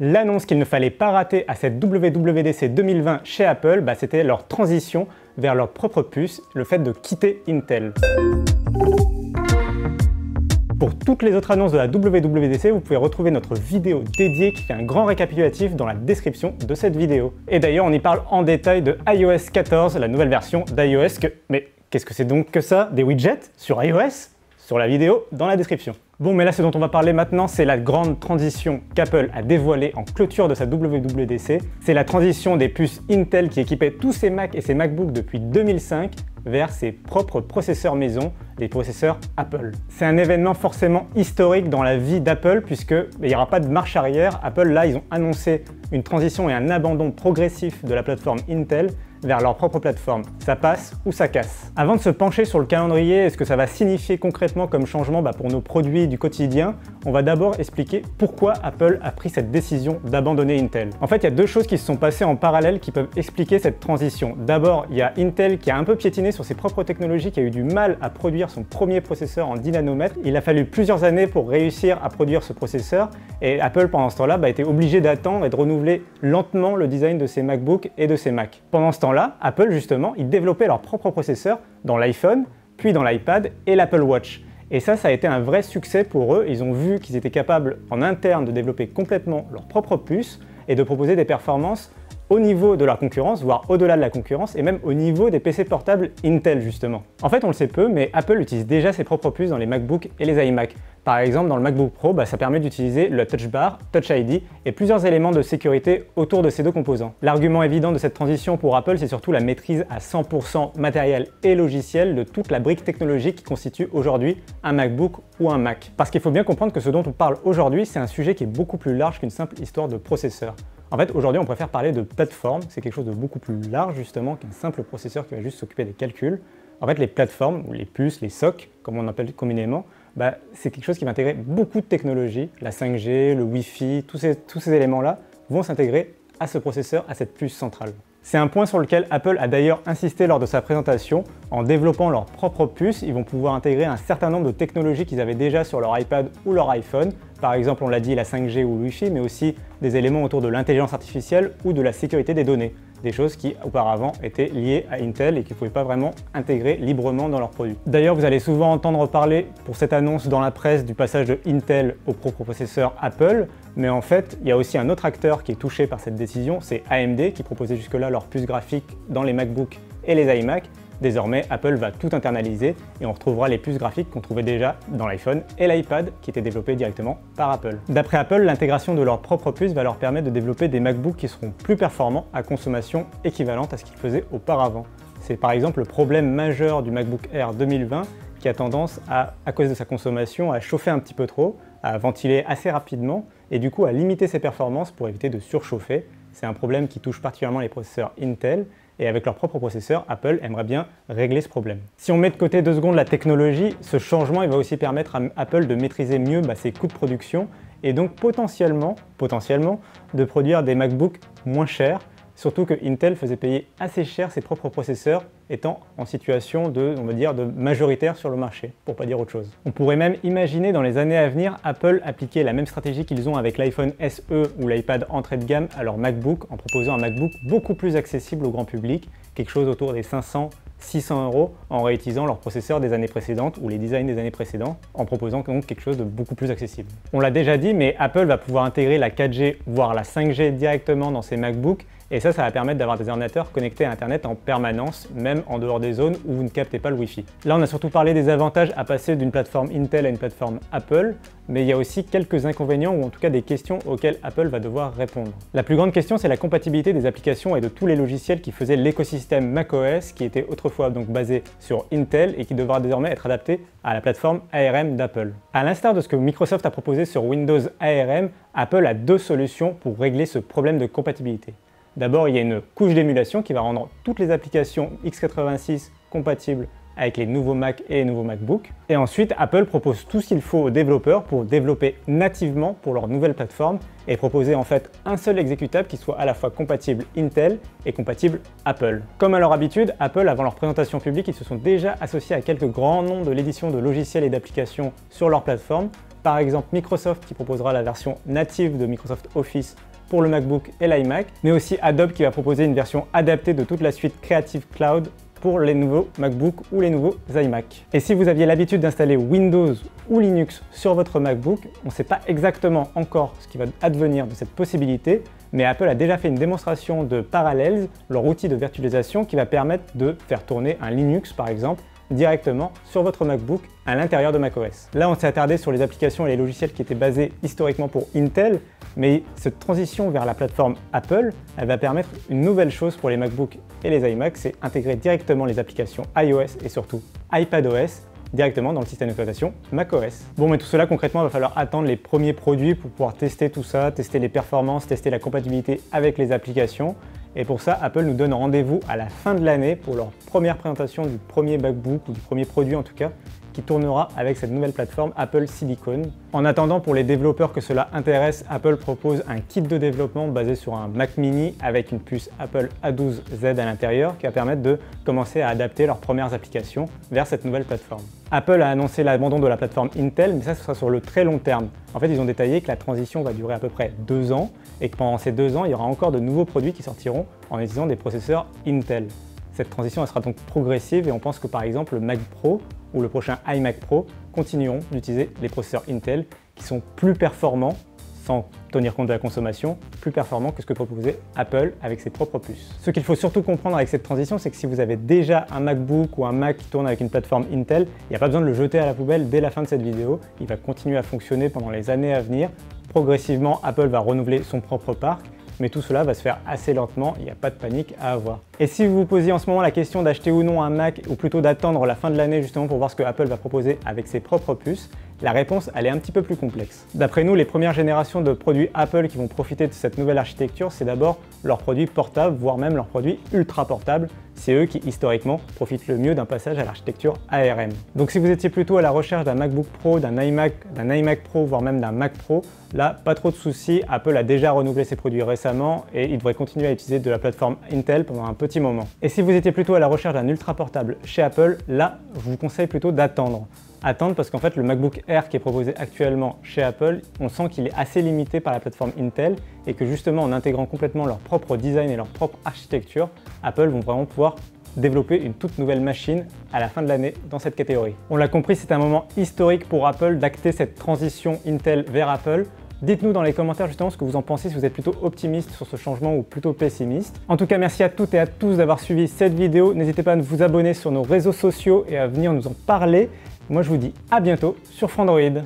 L'annonce qu'il ne fallait pas rater à cette WWDC 2020 chez Apple, c'était leur transition vers leur propre puce, le fait de quitter Intel. Pour toutes les autres annonces de la WWDC, vous pouvez retrouver notre vidéo dédiée qui fait un grand récapitulatif dans la description de cette vidéo. Et d'ailleurs, on y parle en détail de iOS 14, la nouvelle version d'iOS. Mais qu'est-ce que c'est donc que ça? Des widgets sur iOS? Sur la vidéo dans la description. Bon, mais là, ce dont on va parler maintenant, c'est la grande transition qu'Apple a dévoilée en clôture de sa WWDC. C'est la transition des puces Intel qui équipaient tous ses Mac et ses MacBooks depuis 2005 vers ses propres processeurs maison, les processeurs Apple. C'est un événement forcément historique dans la vie d'Apple puisque il n'y aura pas de marche arrière. Apple, là, ils ont annoncé une transition et un abandon progressif de la plateforme Intel vers leur propre plateforme. Ça passe ou ça casse. Avant de se pencher sur le calendrier et ce que ça va signifier concrètement comme changement pour nos produits du quotidien, on va d'abord expliquer pourquoi Apple a pris cette décision d'abandonner Intel. En fait, il y a deux choses qui se sont passées en parallèle qui peuvent expliquer cette transition. D'abord, il y a Intel qui a un peu piétiné sur ses propres technologies, qui a eu du mal à produire son premier processeur en 10 nanomètres. Il a fallu plusieurs années pour réussir à produire ce processeur et Apple, pendant ce temps-là, a été obligé d'attendre et de renouveler lentement le design de ses MacBooks et de ses Mac. Pendant ce temps-là, Apple, justement, ils développaient leur propre processeur dans l'iPhone, puis dans l'iPad et l'Apple Watch. Et ça a été un vrai succès pour eux. Ils ont vu qu'ils étaient capables en interne de développer complètement leur propre puce et de proposer des performances au niveau de leur concurrence, voire au-delà de la concurrence, et même au niveau des PC portables Intel justement. En fait, on le sait peu, mais Apple utilise déjà ses propres puces dans les MacBooks et les iMac. Par exemple, dans le MacBook Pro, ça permet d'utiliser le Touch Bar, Touch ID et plusieurs éléments de sécurité autour de ces deux composants. L'argument évident de cette transition pour Apple, c'est surtout la maîtrise à 100% matériel et logiciel de toute la brique technologique qui constitue aujourd'hui un MacBook ou un Mac. Parce qu'il faut bien comprendre que ce dont on parle aujourd'hui, c'est un sujet qui est beaucoup plus large qu'une simple histoire de processeur. En fait, aujourd'hui, on préfère parler de plateforme, c'est quelque chose de beaucoup plus large justement qu'un simple processeur qui va juste s'occuper des calculs. En fait, les plateformes, ou les puces, les SoC, comme on appelle communément, c'est quelque chose qui va intégrer beaucoup de technologies. La 5G, le Wi-Fi, tous ces éléments-là vont s'intégrer à ce processeur, à cette puce centrale. C'est un point sur lequel Apple a d'ailleurs insisté lors de sa présentation. En développant leur propre puce, ils vont pouvoir intégrer un certain nombre de technologies qu'ils avaient déjà sur leur iPad ou leur iPhone. Par exemple, on l'a dit, la 5G ou le Wi-Fi, mais aussi des éléments autour de l'intelligence artificielle ou de la sécurité des données. Des choses qui auparavant étaient liées à Intel et qu'ils ne pouvaient pas vraiment intégrer librement dans leurs produits. D'ailleurs, vous allez souvent entendre parler pour cette annonce dans la presse du passage de Intel au propre processeur Apple, mais en fait, il y a aussi un autre acteur qui est touché par cette décision, c'est AMD qui proposait jusque-là leur puce graphique dans les MacBooks et les iMac. Désormais, Apple va tout internaliser et on retrouvera les puces graphiques qu'on trouvait déjà dans l'iPhone et l'iPad qui étaient développées directement par Apple. D'après Apple, l'intégration de leur propre puce va leur permettre de développer des MacBooks qui seront plus performants à consommation équivalente à ce qu'ils faisaient auparavant. C'est par exemple le problème majeur du MacBook Air 2020 qui a tendance à cause de sa consommation, à chauffer un petit peu trop, à ventiler assez rapidement et du coup à limiter ses performances pour éviter de surchauffer. C'est un problème qui touche particulièrement les processeurs Intel. Et avec leur propre processeur, Apple aimerait bien régler ce problème. Si on met de côté 2 secondes la technologie, ce changement il va aussi permettre à Apple de maîtriser mieux ses coûts de production et donc potentiellement de produire des MacBooks moins chers, surtout que Intel faisait payer assez cher ses propres processeurs étant en situation de majoritaire sur le marché, pour pas dire autre chose. On pourrait même imaginer dans les années à venir Apple appliquer la même stratégie qu'ils ont avec l'iPhone SE ou l'iPad entrée de gamme à leur MacBook en proposant un MacBook beaucoup plus accessible au grand public, quelque chose autour des 500-600 € en réutilisant leurs processeurs des années précédentes ou les designs des années précédentes, en proposant donc quelque chose de beaucoup plus accessible. On l'a déjà dit, mais Apple va pouvoir intégrer la 4G voire la 5G directement dans ses MacBooks. Et ça va permettre d'avoir des ordinateurs connectés à Internet en permanence, même en dehors des zones où vous ne captez pas le Wi-Fi. Là, on a surtout parlé des avantages à passer d'une plateforme Intel à une plateforme Apple, mais il y a aussi quelques inconvénients ou en tout cas des questions auxquelles Apple va devoir répondre. La plus grande question, c'est la compatibilité des applications et de tous les logiciels qui faisaient l'écosystème macOS, qui était autrefois donc basé sur Intel et qui devra désormais être adapté à la plateforme ARM d'Apple. À l'instar de ce que Microsoft a proposé sur Windows ARM, Apple a 2 solutions pour régler ce problème de compatibilité. D'abord, il y a une couche d'émulation qui va rendre toutes les applications x86 compatibles avec les nouveaux Mac et les nouveaux MacBook. Et ensuite, Apple propose tout ce qu'il faut aux développeurs pour développer nativement pour leur nouvelle plateforme et proposer en fait un seul exécutable qui soit à la fois compatible Intel et compatible Apple. Comme à leur habitude, Apple, avant leur présentation publique, ils se sont déjà associés à quelques grands noms de l'édition de logiciels et d'applications sur leur plateforme. Par exemple, Microsoft qui proposera la version native de Microsoft Office pour le MacBook et l'iMac, mais aussi Adobe qui va proposer une version adaptée de toute la suite Creative Cloud pour les nouveaux MacBook ou les nouveaux iMac. Et si vous aviez l'habitude d'installer Windows ou Linux sur votre MacBook, on ne sait pas exactement encore ce qui va advenir de cette possibilité, mais Apple a déjà fait une démonstration de Parallels, leur outil de virtualisation qui va permettre de faire tourner un Linux par exemple directement sur votre MacBook à l'intérieur de macOS. Là, on s'est attardé sur les applications et les logiciels qui étaient basés historiquement pour Intel, mais cette transition vers la plateforme Apple, elle va permettre une nouvelle chose pour les MacBooks et les iMac, c'est intégrer directement les applications iOS et surtout iPadOS directement dans le système d'exploitation macOS. Bon, mais tout cela, concrètement, il va falloir attendre les premiers produits pour pouvoir tester tout ça, tester les performances, tester la compatibilité avec les applications. Et pour ça, Apple nous donne rendez-vous à la fin de l'année pour leur première présentation du premier MacBook, ou du premier produit en tout cas, qui tournera avec cette nouvelle plateforme Apple Silicon. En attendant, pour les développeurs que cela intéresse, Apple propose un kit de développement basé sur un Mac mini avec une puce Apple A12Z à l'intérieur qui va permettre de commencer à adapter leurs premières applications vers cette nouvelle plateforme. Apple a annoncé l'abandon de la plateforme Intel, mais ça, ce sera sur le très long terme. En fait, ils ont détaillé que la transition va durer à peu près 2 ans et que pendant ces 2 ans, il y aura encore de nouveaux produits qui sortiront en utilisant des processeurs Intel. Cette transition elle sera donc progressive et on pense que par exemple le Mac Pro ou le prochain iMac Pro continueront d'utiliser les processeurs Intel qui sont plus performants, sans tenir compte de la consommation, plus performants que ce que proposait Apple avec ses propres puces. Ce qu'il faut surtout comprendre avec cette transition, c'est que si vous avez déjà un MacBook ou un Mac qui tourne avec une plateforme Intel, il n'y a pas besoin de le jeter à la poubelle dès la fin de cette vidéo. Il va continuer à fonctionner pendant les années à venir. Progressivement, Apple va renouveler son propre parc, mais tout cela va se faire assez lentement, il n'y a pas de panique à avoir. Et si vous vous posiez en ce moment la question d'acheter ou non un Mac, ou plutôt d'attendre la fin de l'année justement pour voir ce que Apple va proposer avec ses propres puces, la réponse elle est un petit peu plus complexe. D'après nous, les premières générations de produits Apple qui vont profiter de cette nouvelle architecture, c'est d'abord leurs produits portables, voire même leurs produits ultra portables. C'est eux qui, historiquement, profitent le mieux d'un passage à l'architecture ARM. Donc si vous étiez plutôt à la recherche d'un MacBook Pro, d'un iMac Pro, voire même d'un Mac Pro, là, pas trop de soucis, Apple a déjà renouvelé ses produits récemment et il devrait continuer à utiliser de la plateforme Intel pendant un petit moment. Et si vous étiez plutôt à la recherche d'un ultra portable chez Apple, là, je vous conseille plutôt d'attendre. Attendre parce qu'en fait le MacBook Air qui est proposé actuellement chez Apple, on sent qu'il est assez limité par la plateforme Intel et que justement en intégrant complètement leur propre design et leur propre architecture, Apple vont vraiment pouvoir développer une toute nouvelle machine à la fin de l'année dans cette catégorie. On l'a compris, c'est un moment historique pour Apple d'acter cette transition Intel vers Apple. Dites-nous dans les commentaires justement ce que vous en pensez, si vous êtes plutôt optimiste sur ce changement ou plutôt pessimiste. En tout cas, merci à toutes et à tous d'avoir suivi cette vidéo. N'hésitez pas à vous abonner sur nos réseaux sociaux et à venir nous en parler. Moi, je vous dis à bientôt sur Frandroid.